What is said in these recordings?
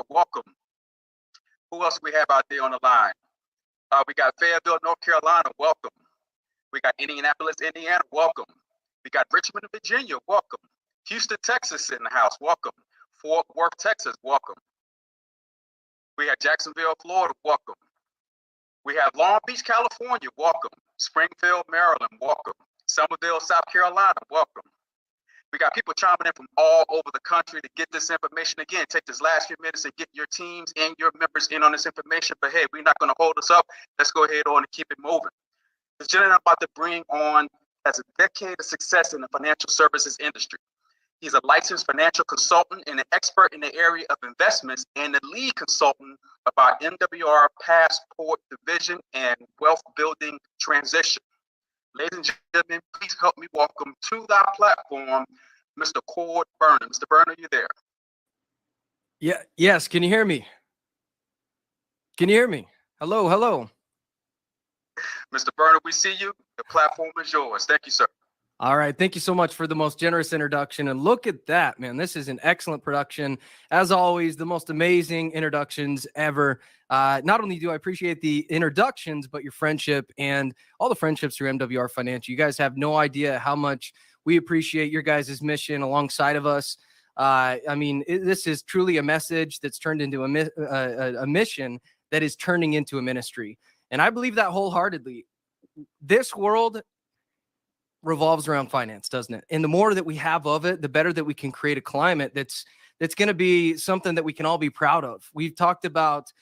welcome. Who else we have out there on the line? We got Fayetteville, North Carolina, welcome. We got Indianapolis, Indiana, welcome. We got Richmond, Virginia, welcome. Houston, Texas in the house, welcome. Fort Worth, Texas, welcome. We have Jacksonville, Florida, welcome. We have Long Beach, California, welcome. Springfield, Maryland, welcome. Somerville, South Carolina, welcome. We got people chiming in from all over the country to get this information. Again, take this last few minutes and get your teams and your members in on this information. But hey, we're not going to hold us up. Let's go ahead on and keep it moving. This gentleman I'm about to bring on has a decade of success in the financial services industry. He's a licensed financial consultant and an expert in the area of investments and the lead consultant about MWR Passport Division and Wealth Building Transition. Ladies and gentlemen, please help me welcome to the platform, Mr. Cord Burner. Mr. Burner, you there? Yeah. Yes. Can you hear me? Can you hear me? Hello. Hello. Mr. Burner, we see you. The platform is yours. Thank you, sir. All right. Thank you so much for the most generous introduction. And look at that, man. This is an excellent production. As always, the most amazing introductions ever. Not only do I appreciate the introductions, but your friendship and all the friendships through MWR Financial. You guys have no idea how much we appreciate your guys' mission alongside of us. This is truly a message that's turned into a mission that is turning into a ministry. And I believe that wholeheartedly. This world revolves around finance, doesn't it? And the more that we have of it, the better that we can create a climate that's going to be something that we can all be proud of. We've talked about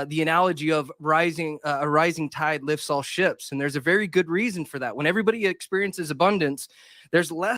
the analogy of a rising tide lifts all ships. And there's a very good reason for that. When everybody experiences abundance, there's less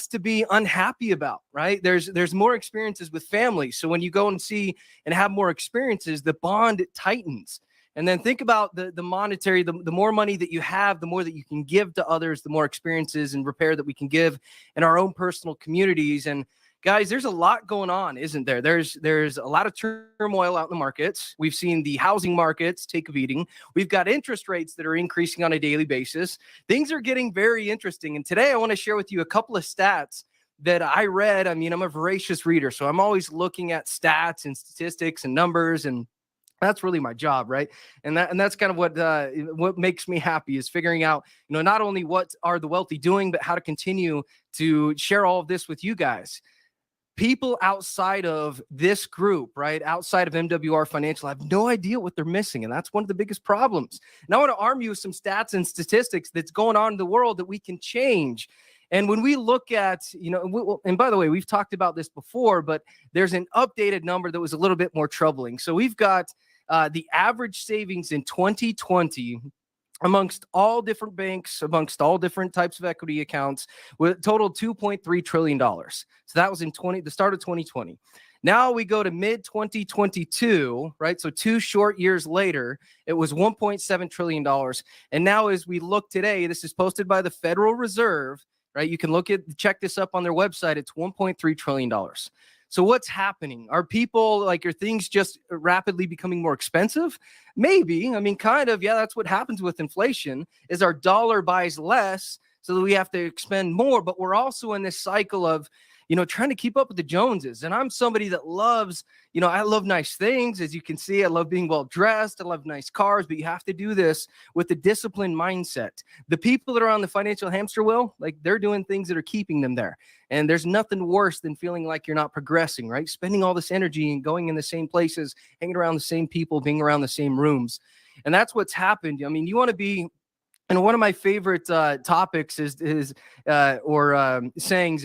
to be unhappy about, right? There's more experiences with family. So when you go and see and have more experiences, the bond tightens. And then think about the monetary, the more money that you have, the more that you can give to others, the more experiences and repair that we can give in our own personal communities. And guys, there's a lot going on, isn't there? There's a lot of turmoil out in the markets. We've seen the housing markets take a beating. We've got interest rates that are increasing on a daily basis. Things are getting very interesting. And today I want to share with you a couple of stats that I read. I mean, I'm a voracious reader, so I'm always looking at stats and statistics and numbers, and that's really my job, right? And that's kind of what makes me happy, is figuring out, not only what are the wealthy doing, but how to continue to share all of this with you guys. People outside of this group, right, outside of MWR Financial, have no idea what they're missing, and that's one of the biggest problems. And I want to arm you with some stats and statistics that's going on in the world that we can change. And when we look at, and by the way, we've talked about this before, but there's an updated number that was a little bit more troubling. So we've got the average savings in 2020 amongst all different banks, amongst all different types of equity accounts, with totaled $2.3 trillion. So that was in the start of 2020. Now we go to mid 2022, right? So 2 short years later, it was $1.7 trillion. And now as we look today, this is posted by the Federal Reserve, right? You can check this up on their website. It's $1.3 trillion. So what's happening? Are things just rapidly becoming more expensive? Maybe. I mean, kind of. Yeah, that's what happens with inflation, is our dollar buys less, so that we have to expend more. But we're also in this cycle of, trying to keep up with the Joneses. And I'm somebody that loves, I love nice things. As you can see, I love being well dressed. I love nice cars, but you have to do this with a disciplined mindset. The people that are on the financial hamster wheel, they're doing things that are keeping them there. And there's nothing worse than feeling like you're not progressing, right? Spending all this energy and going in the same places, hanging around the same people, being around the same rooms. And that's what's happened. I mean, you want to be, and one of my favorite topics sayings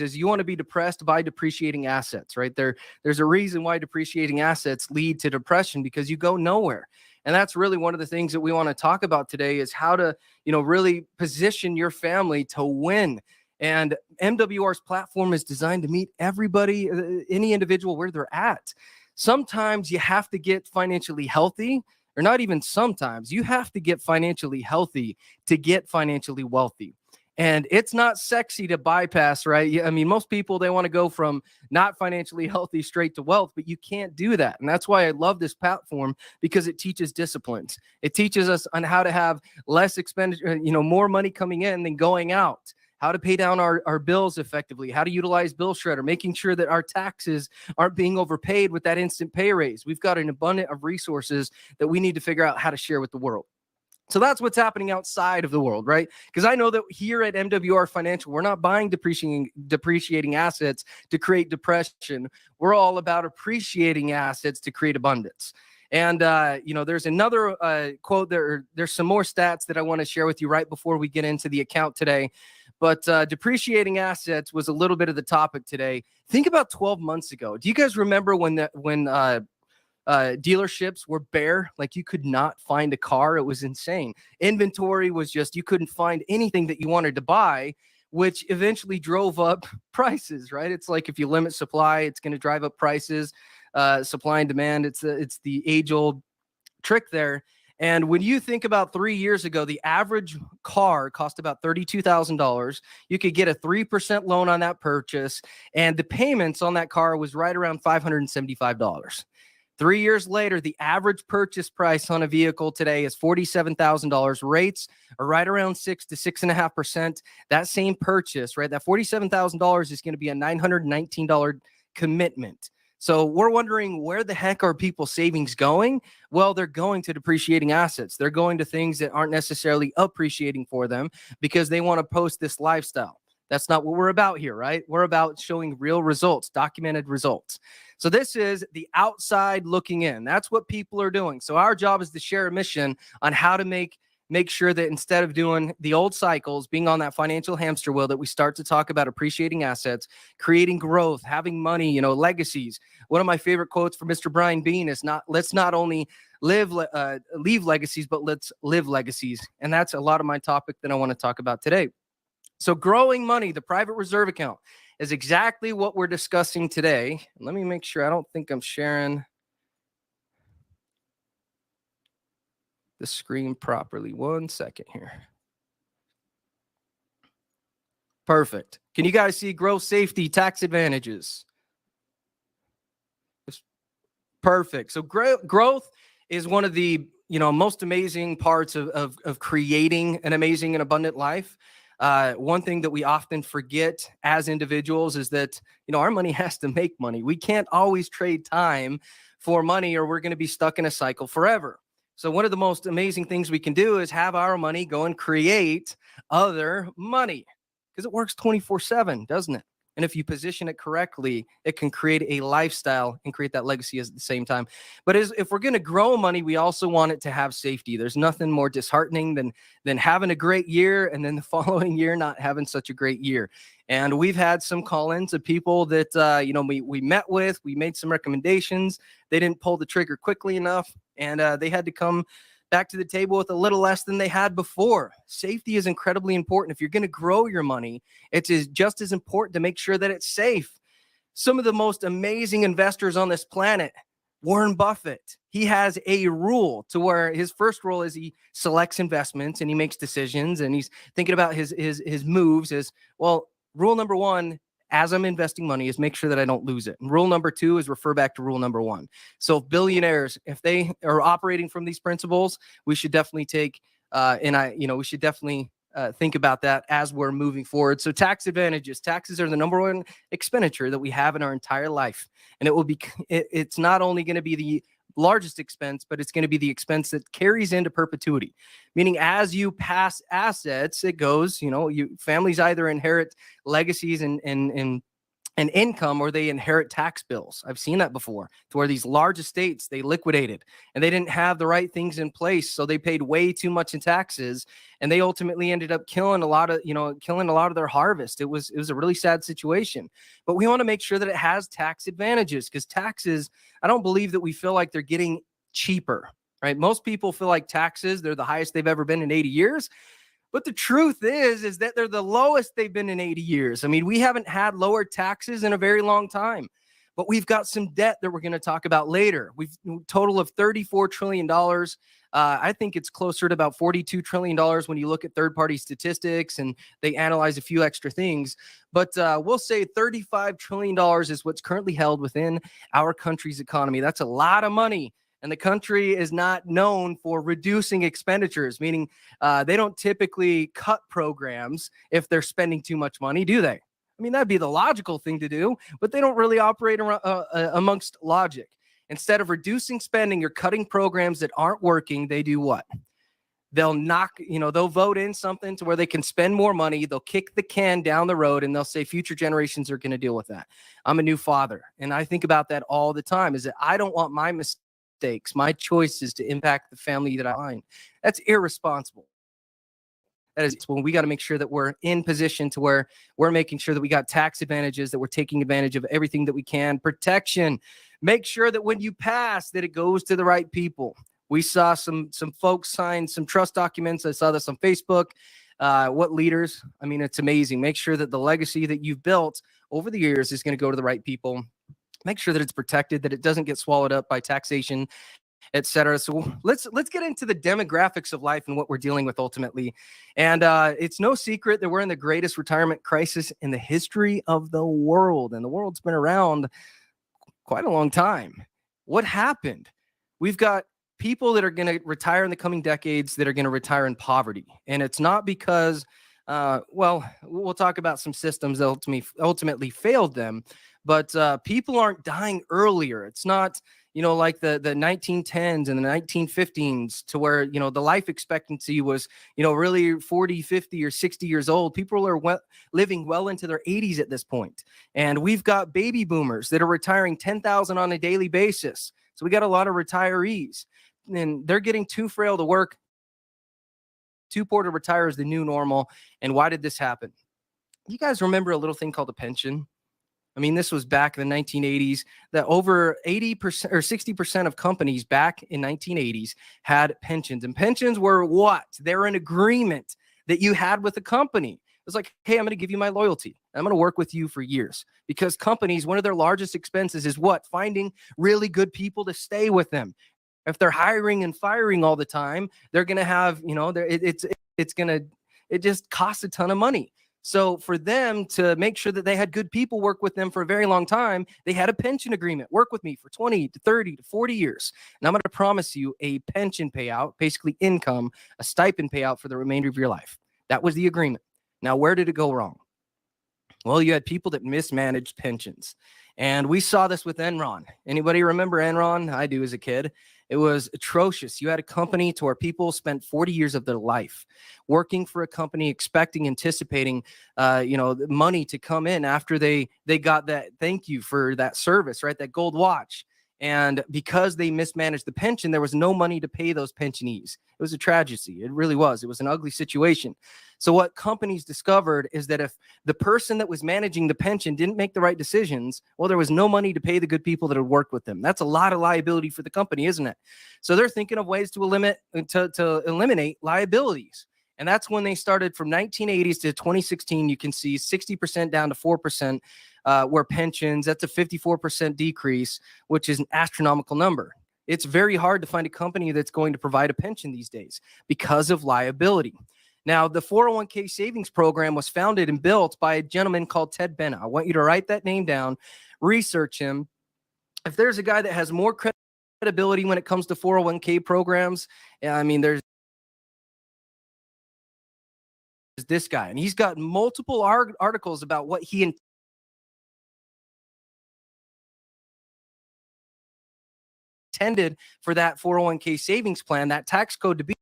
is, you want to be depressed by depreciating assets, right? There's a reason why depreciating assets lead to depression, because you go nowhere. And that's really one of the things that we want to talk about today, is how to, really position your family to win. And MWR's platform is designed to meet everybody, any individual, where they're at. Sometimes you have to get financially healthy, or not even sometimes. You have to get financially healthy to get financially wealthy. And it's not sexy to bypass, right? I mean, most people, they want to go from not financially healthy straight to wealth, but you can't do that. And that's why I love this platform, because it teaches disciplines. It teaches us on how to have less expenditure, more money coming in than going out. how to pay down our bills effectively, how to utilize bill shredder, making sure that our taxes aren't being overpaid with that instant pay raise. We've got an abundance of resources that we need to figure out how to share with the world. So that's what's happening outside of the world, right? Because I know that here at MWR Financial, we're not buying depreciating assets to create depression. We're all about appreciating assets to create abundance. And, there's another quote there. There's some more stats that I want to share with you right before we get into the account today. But depreciating assets was a little bit of the topic today. Think about 12 months ago. Do you guys remember when dealerships were bare? Like, you could not find a car. It was insane. Inventory was just, you couldn't find anything that you wanted to buy, which eventually drove up prices, right? It's like, if you limit supply, it's going to drive up prices. Supply and demand, it's the age-old trick there. And when you think about 3 years ago, the average car cost about $32,000. You could get a 3% loan on that purchase, and the payments on that car was right around $575. 3 years later, the average purchase price on a vehicle today is $47,000. Rates are right around 6 to 6.5%. That same purchase, right, that $47,000 is going to be a $919 commitment. So we're wondering, where the heck are people's savings going? Well, they're going to depreciating assets. They're going to things that aren't necessarily appreciating for them because they want to post this lifestyle. That's not what we're about here, right? We're about showing real results, documented results. So this is the outside looking in. That's what people are doing. So our job is to share a mission on how to make sure that instead of doing the old cycles, being on that financial hamster wheel, that we start to talk about appreciating assets, creating growth, having money, legacies. One of my favorite quotes from Mr. Brian Bean is, let's not only leave legacies, but let's live legacies. And that's a lot of my topic that I want to talk about today. So growing money, the private reserve account, is exactly what we're discussing today. Let me make sure. I don't think I'm sharing the screen properly. 1 second here. Perfect. Can you guys see growth, safety, tax advantages? Perfect. So growth is one of the most amazing parts of creating an amazing and abundant life. One thing that we often forget as individuals is that, our money has to make money. We can't always trade time for money, or we're going to be stuck in a cycle forever. So one of the most amazing things we can do is have our money go and create other money, because it works 24/7, doesn't it? And if you position it correctly, it can create a lifestyle and create that legacy at the same time. But if we're going to grow money, we also want it to have safety. There's nothing more disheartening than having a great year and then the following year not having such a great year. And we've had some call-ins of people that, we met with, we made some recommendations. They didn't pull the trigger quickly enough, and they had to come back to the table with a little less than they had before. Safety is incredibly important. If you're going to grow your money, it's just as important to make sure that it's safe. Some of the most amazing investors on this planet, Warren Buffett, he has a rule to where his first rule is he selects investments and he makes decisions, and he's thinking about his moves as well. Rule number one, as I'm investing money, is make sure that I don't lose it. And rule number two is refer back to rule number one. So billionaires, if they are operating from these principles, we should definitely take, we should definitely think about that as we're moving forward. So tax advantages. Taxes are the number one expenditure that we have in our entire life. And it's not only going to be the largest expense, but it's going to be the expense that carries into perpetuity. Meaning, as you pass assets, it goes, families either inherit legacies and income, or they inherit tax bills. I've seen that before, to where these large estates, they liquidated and they didn't have the right things in place. So they paid way too much in taxes, and they ultimately ended up killing a lot of their harvest. It was a really sad situation. But we want to make sure that it has tax advantages, because taxes, I don't believe that we feel like they're getting cheaper, right? Most people feel like taxes, they're the highest they've ever been in 80 years. But the truth is that they're the lowest they've been in 80 years. I mean, we haven't had lower taxes in a very long time, but we've got some debt that we're going to talk about later. We've a total of $34 trillion. I think it's closer to about $42 trillion when you look at third-party statistics and they analyze a few extra things. But we'll say $35 trillion is what's currently held within our country's economy. That's a lot of money. And the country is not known for reducing expenditures, meaning they don't typically cut programs if they're spending too much money, do they? I mean, that'd be the logical thing to do, but they don't really operate amongst logic. Instead of reducing spending or cutting programs that aren't working, they do what? They'll vote in something to where they can spend more money. They'll kick the can down the road and they'll say future generations are going to deal with that. I'm a new father, and I think about that all the time, is that I don't want my mistakes, my choices to impact the family that I find. That's irresponsible. That is when we got to make sure that we're in position to where we're making sure that we got tax advantages, that we're taking advantage of everything that we can. Protection. Make sure that when you pass, that it goes to the right people. We saw some folks sign some trust documents. I saw this on Facebook. What leaders? I mean, it's amazing. Make sure that the legacy that you've built over the years is going to go to the right people. Make sure that it's protected, that it doesn't get swallowed up by taxation, etc. So let's get into the demographics of life and what we're dealing with ultimately. And it's no secret that we're in the greatest retirement crisis in the history of the world. And the world's been around quite a long time. What happened? We've got people that are going to retire in the coming decades that are going to retire in poverty. And it's not because, we'll talk about some systems that ultimately failed them, but people aren't dying earlier. It's not, like the 1910s and the 1915s to where, the life expectancy was, really 40, 50 or 60 years old. People are living well into their 80s at this point. And we've got baby boomers that are retiring 10,000 on a daily basis. So we got a lot of retirees, and they're getting too frail to work, too poor to retire is the new normal. And why did this happen? You guys remember a little thing called a pension? I mean, this was back in the 1980s, that over 80% or 60% of companies back in 1980s had pensions. And pensions were what? They're an agreement that you had with the company. It was like, hey, I'm going to give you my loyalty. I'm going to work with you for years, because companies, one of their largest expenses is what? Finding really good people to stay with them. If they're hiring and firing all the time, they're going to have, it just costs a ton of money. So for them to make sure that they had good people work with them for a very long time, they had a pension agreement. Work with me for 20 to 30 to 40 years. And I'm going to promise you a pension payout, basically income, a stipend payout for the remainder of your life. That was the agreement. Now, where did it go wrong? Well, you had people that mismanaged pensions. And we saw this with Enron. Anybody remember Enron? I do as a kid. It was atrocious. You had a company to where people spent 40 years of their life working for a company, expecting, anticipating, money to come in after they got that thank you for that service, right? That gold watch. And because they mismanaged the pension, there was no money to pay those pensionees. It was a tragedy. It really was. It was an ugly situation. So what companies discovered is that if the person that was managing the pension didn't make the right decisions, well, there was no money to pay the good people that had worked with them. That's a lot of liability for the company, isn't it? So they're thinking of ways to eliminate liabilities. And that's when they started from 1980s to 2016. You can see 60% down to 4% were pensions. That's a 54% decrease, which is an astronomical number. It's very hard to find a company that's going to provide a pension these days because of liability. Now, the 401k savings program was founded and built by a gentleman called Ted Benna. I want you to write that name down, research him. If there's a guy that has more credibility when it comes to 401k programs, I mean, there's this guy, and he's got multiple articles about what he intended for that 401k savings plan, that tax code to be.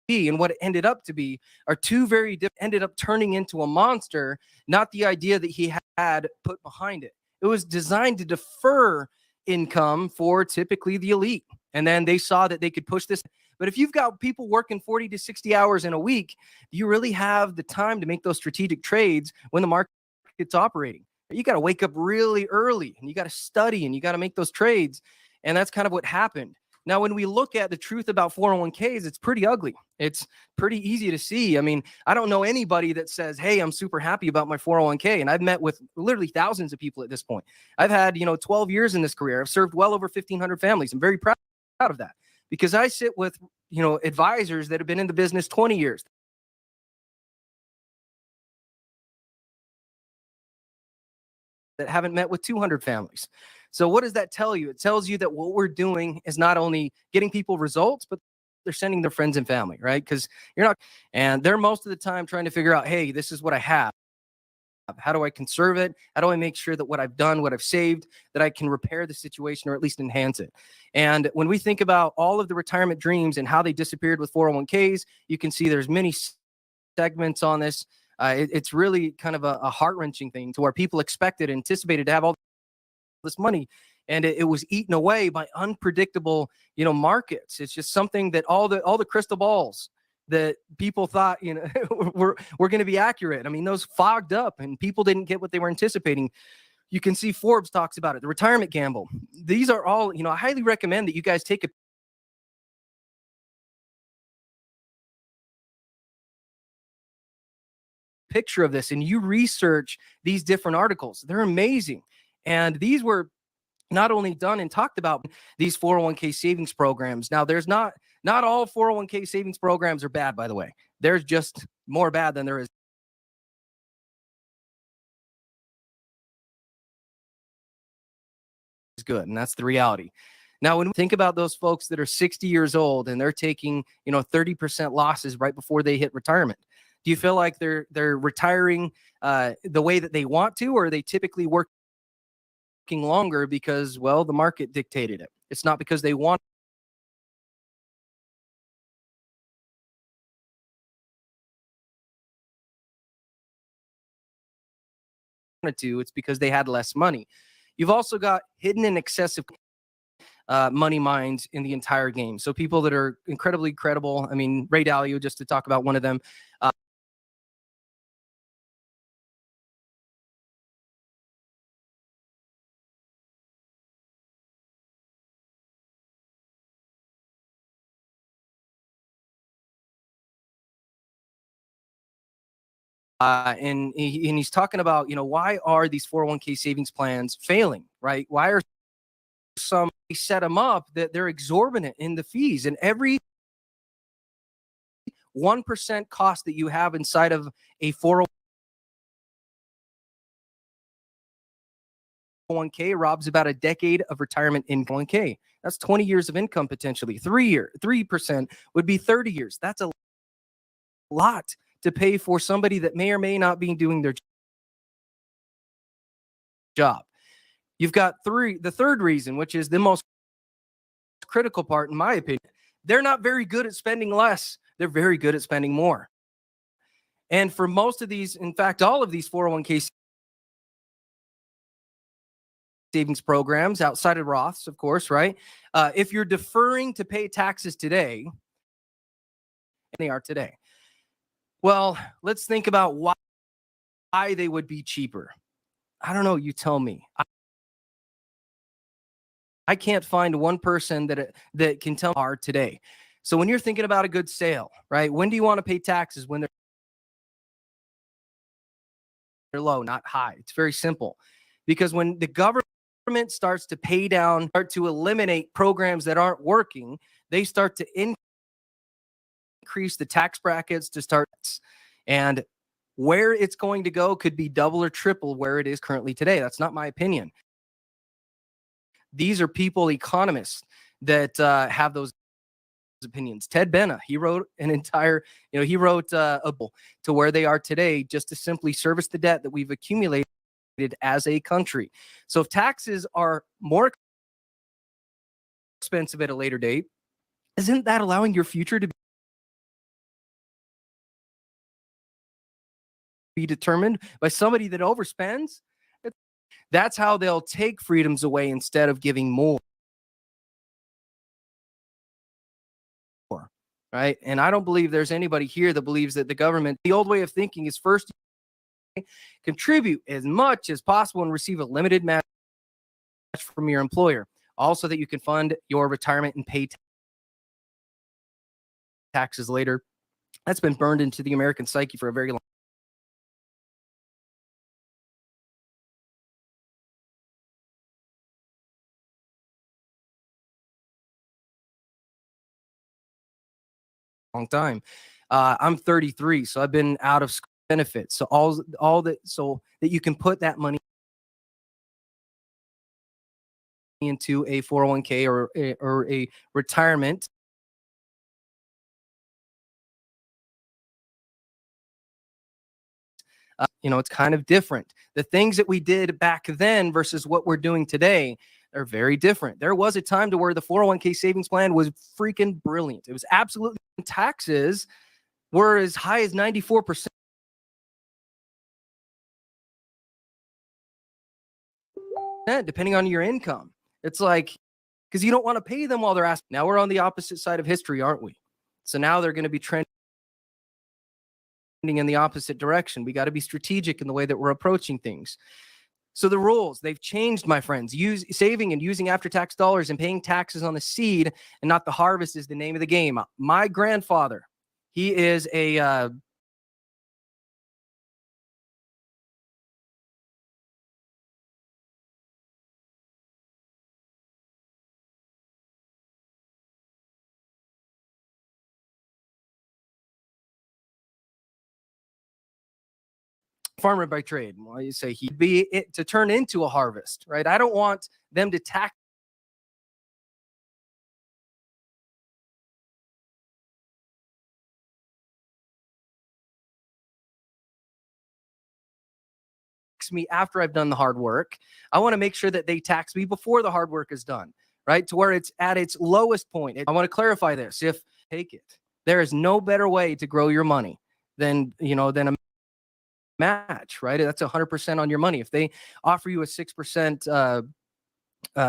And what it ended up to be are two very different, ended up turning into a monster, not the idea that he had put behind it. It was designed to defer income for typically the elite. And then they saw that they could push this. But if you've got people working 40 to 60 hours in a week, do you really have the time to make those strategic trades when the market's operating? You got to wake up really early, and you got to study, and you got to make those trades. And that's kind of what happened. Now, when we look at the truth about 401ks, it's pretty ugly. It's pretty easy to see. I mean, I don't know anybody that says, hey, I'm super happy about my 401k. And I've met with literally thousands of people at this point. I've had, 12 years in this career. I've served well over 1,500 families. I'm very proud of that, because I sit with, advisors that have been in the business 20 years. that haven't met with 200 families. So what does that tell you? It tells you that what we're doing is not only getting people results, but they're sending their friends and family, right? Because you're not, and they're most of the time trying to figure out, hey, this is what I have. How do I conserve it? How do I make sure that what I've done, what I've saved, that I can repair the situation or at least enhance it? And when we think about all of the retirement dreams and how they disappeared with 401ks, you can see there's many segments on this. It's really kind of a heart-wrenching thing to where people expected, anticipated to have all this money, and it was eaten away by unpredictable, markets. It's just something that all the crystal balls that people thought, were going to be accurate. I mean, those fogged up, and people didn't get what they were anticipating. You can see Forbes talks about it, the retirement gamble. These are all, I highly recommend that you guys take a picture of this and you research these different articles. They're amazing. And these were not only done and talked about these 401k savings programs. Now, there's not all 401k savings programs are bad, by the way. There's just more bad than there is good. And that's the reality. Now, when we think about those folks that are 60 years old and they're taking, 30% losses right before they hit retirement, do you feel like they're retiring the way that they want to, or are they typically working longer because, well, the market dictated it? It's not because they want to, it's because they had less money. You've also got hidden and excessive money minds in the entire game. So people that are incredibly credible. I mean, Ray Dalio, just to talk about one of them. And he's talking about, why are these 401k savings plans failing, right? Why are some set them up that they're exorbitant in the fees, and every 1% cost that you have inside of a 401k robs about a decade of retirement income. 1K. That's 20 years of income potentially. 3% would be 30 years. That's a lot to pay for somebody that may or may not be doing their job. You've got the third reason, which is the most critical part, in my opinion. They're not very good at spending less. They're very good at spending more. And for most of these, in fact, all of these 401k savings programs outside of Roths, of course, right? If you're deferring to pay taxes today, and they are today, well, let's think about why they would be cheaper. I don't know. You tell me. I can't find one person that can tell me today. So when you're thinking about a good sale, right? When do you want to pay taxes? When they're low, not high. It's very simple. Because when the government starts to pay down, start to eliminate programs that aren't working, they start to increase the tax brackets to start. And where it's going to go could be double or triple where it is currently today. That's not my opinion. These are people, economists, that have those opinions. Ted Benna, he wrote an entire, he wrote a book to where they are today just to simply service the debt that we've accumulated as a country. So if taxes are more expensive at a later date, isn't that allowing your future to be determined by somebody that overspends? That's how they'll take freedoms away instead of giving more. Right? And I don't believe there's anybody here that believes that the government, the old way of thinking is first contribute as much as possible and receive a limited match from your employer. Also that you can fund your retirement and pay taxes later. That's been burned into the American psyche for a very long time. I'm 33, so I've been out of school benefits. So all that, so that you can put that money into a 401k or a retirement. It's kind of different. The things that we did back then versus what we're doing today are very different. There was a time to where the 401k savings plan was freaking brilliant. It was absolutely, taxes were as high as 94%. Depending on your income. It's like, because you don't want to pay them while they're asking. Now we're on the opposite side of history, aren't we? So now they're going to be trending in the opposite direction. We got to be strategic in the way that we're approaching things. So the rules, they've changed, my friends. Saving and using after-tax dollars and paying taxes on the seed and not the harvest is the name of the game. My grandfather, he is a farmer by trade. Well, you say he'd be it to turn into a harvest, right? I don't want them to tax me after I've done the hard work. I want to make sure that they tax me before the hard work is done, right? To where it's at its lowest point. I want to clarify this. If take it, there is no better way to grow your money than a match, right? That's 100% on your money. If they offer you a 6%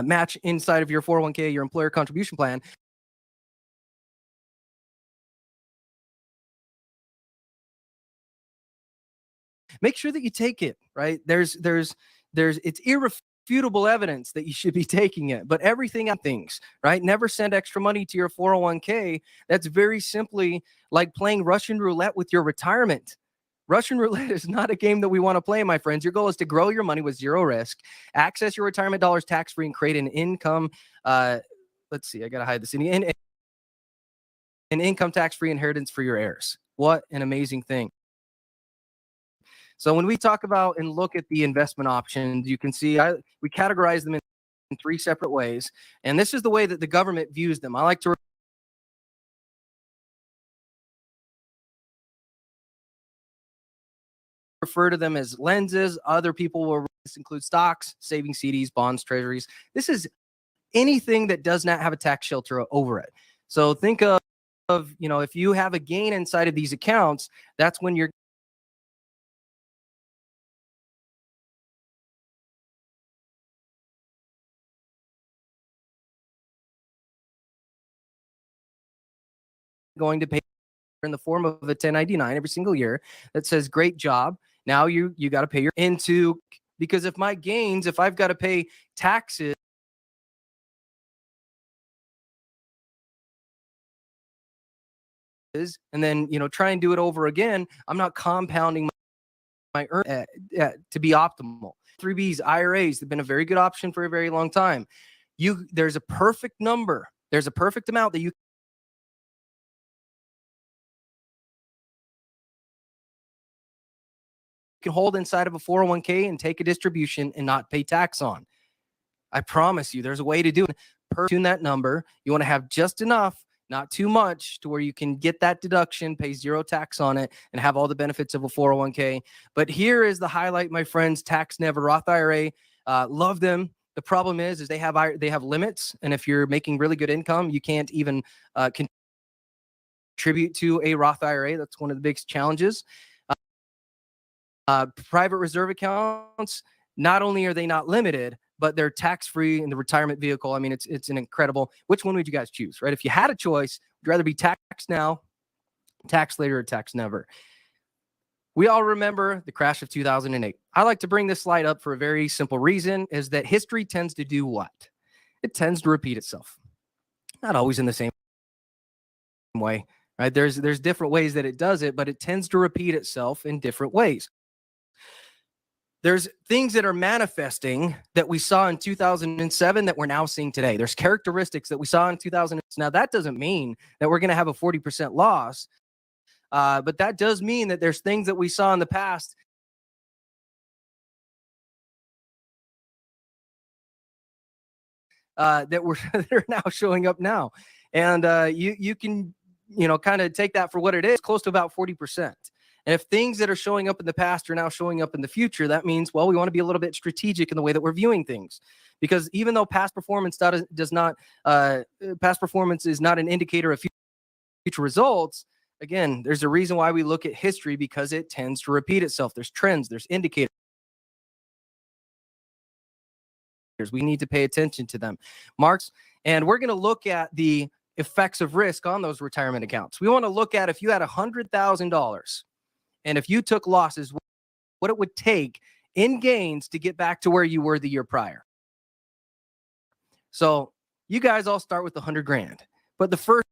match inside of your 401k, your employer contribution plan, make sure that you take it, right? There's it's irrefutable evidence that you should be taking it, but everything on things, right? Never send extra money to your 401k. That's very simply like playing Russian roulette with your retirement. Russian roulette is not a game that we want to play, my friends. Your goal is to grow your money with zero risk, access your retirement dollars tax-free, and create an income. Let's see, I got to hide this. An income tax-free inheritance for your heirs. What an amazing thing. So when we talk about and look at the investment options, you can see we categorize them in three separate ways. And this is the way that the government views them. I like to refer to them as lenses. Other people will include stocks, savings, CDs, bonds, treasuries. This is anything that does not have a tax shelter over it. So think of if you have a gain inside of these accounts, that's when you're going to pay in the form of a 1099 every single year that says, great job. Now you got to pay your into, because if my gains, if I've got to pay taxes, and then, try and do it over again, I'm not compounding my to be optimal. 3Bs, IRAs have been a very good option for a very long time. There's a perfect number. There's a perfect amount that you can hold inside of a 401k and take a distribution and not pay tax on. I promise you, there's a way to do it. Tune that number. You want to have just enough, not too much, to where you can get that deduction, pay zero tax on it, and have all the benefits of a 401k. But here is the highlight, my friends: Tax Never Roth IRA. Love them. The problem is they have limits, and if you're making really good income, you can't even contribute to a Roth IRA. That's one of the biggest challenges. Private reserve accounts, not only are they not limited, but they're tax-free in the retirement vehicle. I mean, it's an incredible. Which one would you guys choose, right? If you had a choice, would you rather be taxed now, taxed later, or taxed never? We all remember the crash of 2008. I like to bring this slide up for a very simple reason, is that history tends to do what? It tends to repeat itself. Not always in the same way, right? There's different ways that it does it, but it tends to repeat itself in different ways. There's things that are manifesting that we saw in 2007 that we're now seeing today. There's characteristics that we saw in 2000. Now, that doesn't mean that we're going to have a 40% loss, but that does mean that there's things that we saw in the past that were that are now showing up now. And you can, kind of take that for what it is, close to about 40%. And if things that are showing up in the past are now showing up in the future, that means, well, we want to be a little bit strategic in the way that we're viewing things. Because even though past performance is not an indicator of future results, again, there's a reason why we look at history, because it tends to repeat itself. There's trends, there's indicators. We need to pay attention to them. Marks, and we're going to look at the effects of risk on those retirement accounts. We want to look at, if you had $100,000 and if you took losses, what it would take in gains to get back to where you were the year prior. So you guys all start with 100 grand, but the first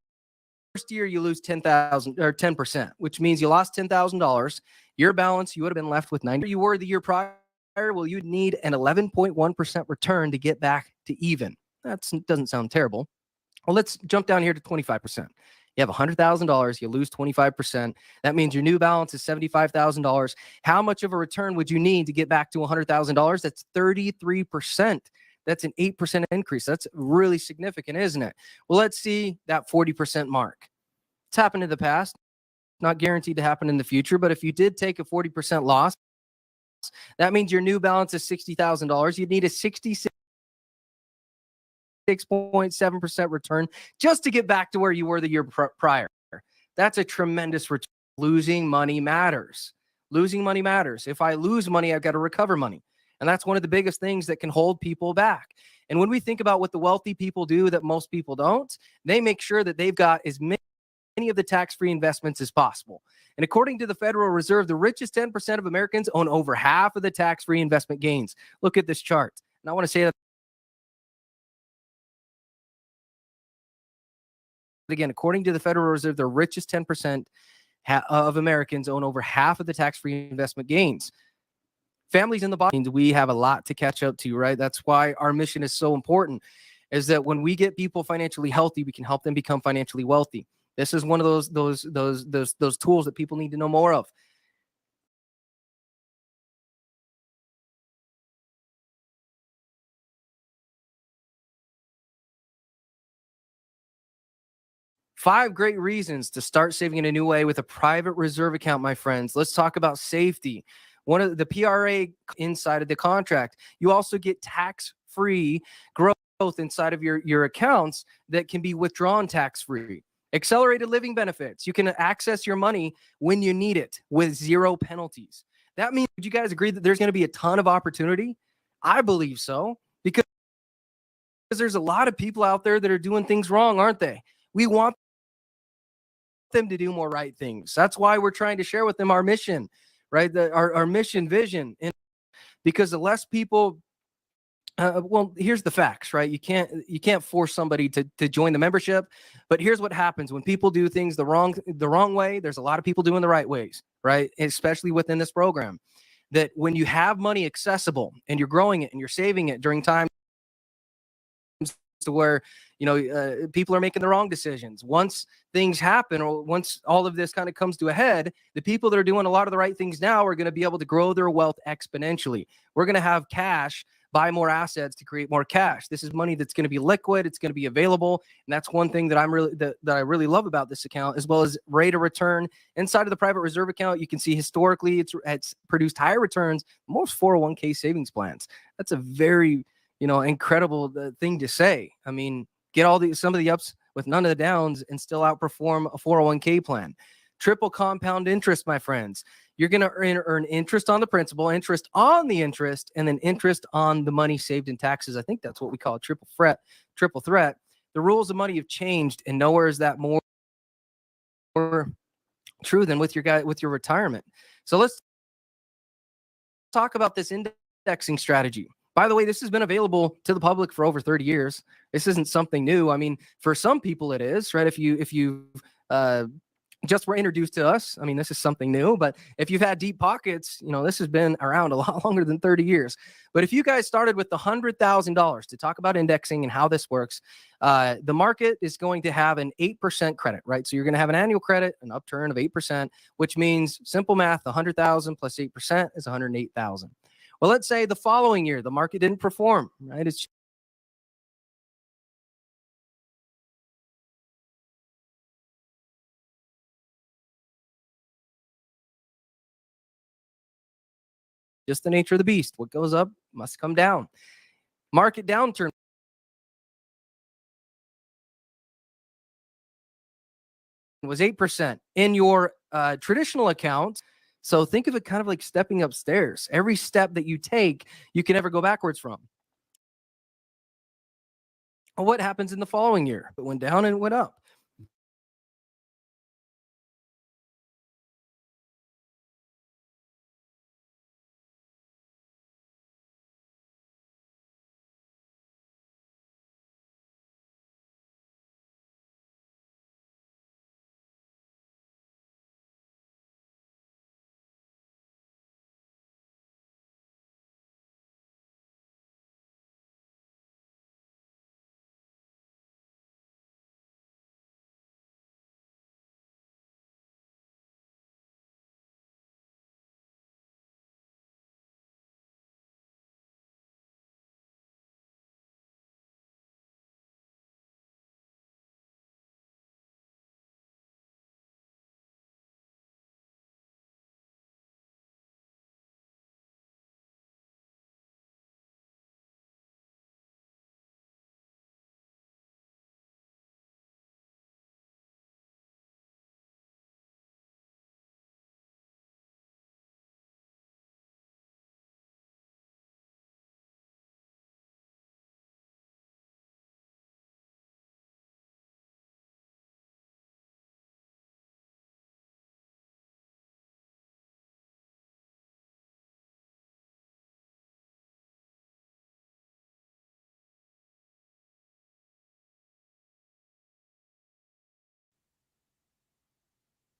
year you lose 10,000 or 10%, which means you lost $10,000. Your balance, you would have been left with 90. You were the year prior. Well, you'd need an 11.1% return to get back to even. That doesn't sound terrible. Well, let's jump down here to 25%. You have $100,000, you lose 25%. That means your new balance is $75,000. How much of a return would you need to get back to $100,000? That's 33%. That's an 8% increase. That's really significant, isn't it? Well, let's see that 40% mark. It's happened in the past, not guaranteed to happen in the future, but if you did take a 40% loss, that means your new balance is $60,000. You'd need a 66.7% return just to get back to where you were the year prior. That's a tremendous return. Losing money matters. Losing money matters. If I lose money, I've got to recover money. And that's one of the biggest things that can hold people back. And when we think about what the wealthy people do that most people don't, they make sure that they've got as many of the tax-free investments as possible. And according to the Federal Reserve, the richest 10% of Americans own over half of the tax-free investment gains. Look at this chart. And I want to say that again, according to the Federal Reserve, the richest 10% of Americans own over half of the tax-free investment gains. Families in the body, we have a lot to catch up to, right? That's why our mission is so important, is that when we get people financially healthy, we can help them become financially wealthy. This is one of those tools that people need to know more of. Five great reasons to start saving in a new way with a private reserve account, my friends. Let's talk about safety. One of the PRA inside of the contract, you also get tax-free growth inside of your accounts that can be withdrawn tax-free. Accelerated living benefits. You can access your money when you need it with zero penalties. That means, would you guys agree that there's going to be a ton of opportunity? I believe so, because there's a lot of people out there that are doing things wrong, aren't they? We want them to do more right things. That's why we're trying to share with them our mission, right? Our mission vision. And because the less people, well, here's the facts, right? You can't force somebody to join the membership, but here's what happens when people do things the wrong way. There's a lot of people doing the right ways, right? Especially within this program, that when you have money accessible and you're growing it and you're saving it during times to where, people are making the wrong decisions. Once things happen, or once all of this kind of comes to a head, the people that are doing a lot of the right things now are going to be able to grow their wealth exponentially. We're going to have cash, buy more assets to create more cash. This is money that's going to be liquid. It's going to be available. And that's one thing that I really love about this account, as well as rate of return. Inside of the private reserve account, you can see historically it's produced higher returns than most 401k savings plans. That's a very, incredible thing to say. I mean, get some of the ups with none of the downs and still outperform a 401k plan. Triple compound interest, my friends. You're going to earn interest on the principal, interest on the interest, and then interest on the money saved in taxes. I think that's what we call a triple threat. The rules of money have changed, and nowhere is that more true than with your retirement. So let's talk about this indexing strategy. By the way, this has been available to the public for over 30 years. This isn't something new. I mean, for some people it is, right? If you just were introduced to us, I mean, this is something new. But if you've had deep pockets, this has been around a lot longer than 30 years. But if you guys started with the $100,000 to talk about indexing and how this works, the market is going to have an 8% credit, right? So you're going to have an annual credit, an upturn of 8%, which means simple math, 100,000 plus 8% is 108,000. Well, let's say the following year, the market didn't perform, right? It's Just the nature of the beast. What goes up must come down. Market downturn was 8% in your traditional account. So think of it kind of like stepping upstairs. Every step that you take, you can never go backwards from. What happens in the following year? It went down and it went up.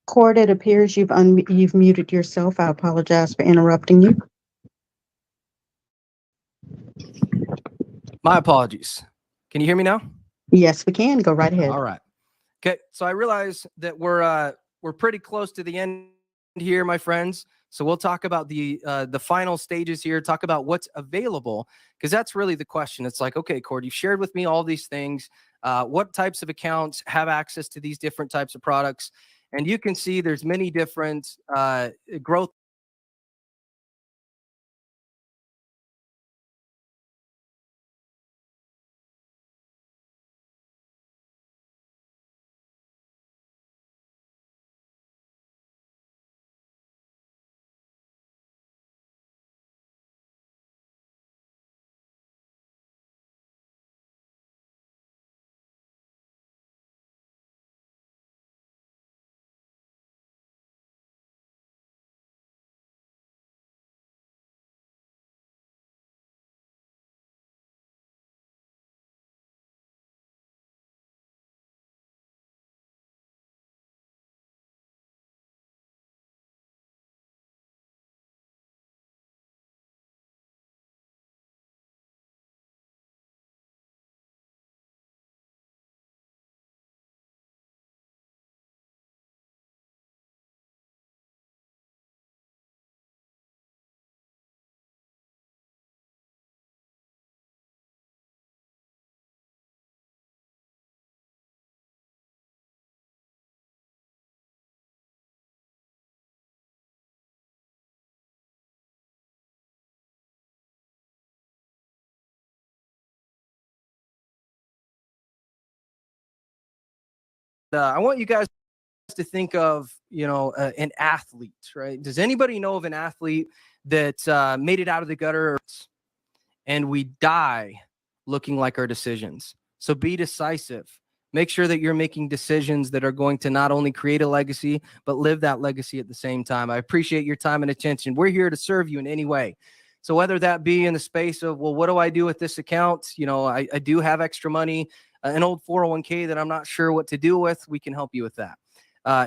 Cord, it appears you've muted yourself. I apologize for interrupting you. My apologies. Can you hear me now? Yes, we can. Go right ahead. All right. Okay. So I realize that we're pretty close to the end here, my friends. So we'll talk about the final stages here, talk about what's available, because that's really the question. It's like, okay, Cord, you've shared with me all these things. What types of accounts have access to these different types of products? And you can see there's many different growth. I want you guys to think of, an athlete, right? Does anybody know of an athlete that made it out of the gutter and we die looking like our decisions? So be decisive. Make sure that you're making decisions that are going to not only create a legacy, but live that legacy at the same time. I appreciate your time and attention. We're here to serve you in any way. So whether that be in the space of, well, what do I do with this account? I do have extra money, an old 401k that I'm not sure what to do with. We can help you with that.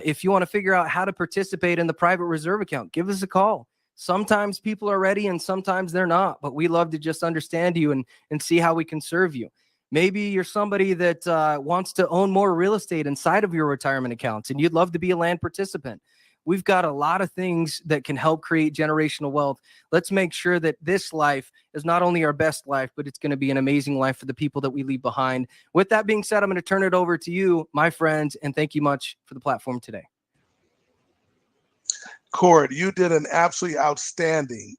If you want to figure out how to participate in the private reserve account, give us a call. Sometimes people are ready and sometimes they're not, but we love to just understand you and see how we can serve you. Maybe you're somebody that wants to own more real estate inside of your retirement accounts and you'd love to be a land participant. We've got a lot of things that can help create generational wealth. Let's make sure that this life is not only our best life, but it's going to be an amazing life for the people that we leave behind. With that being said, I'm going to turn it over to you, my friends, and thank you much for the platform today. Cord, you did an absolutely outstanding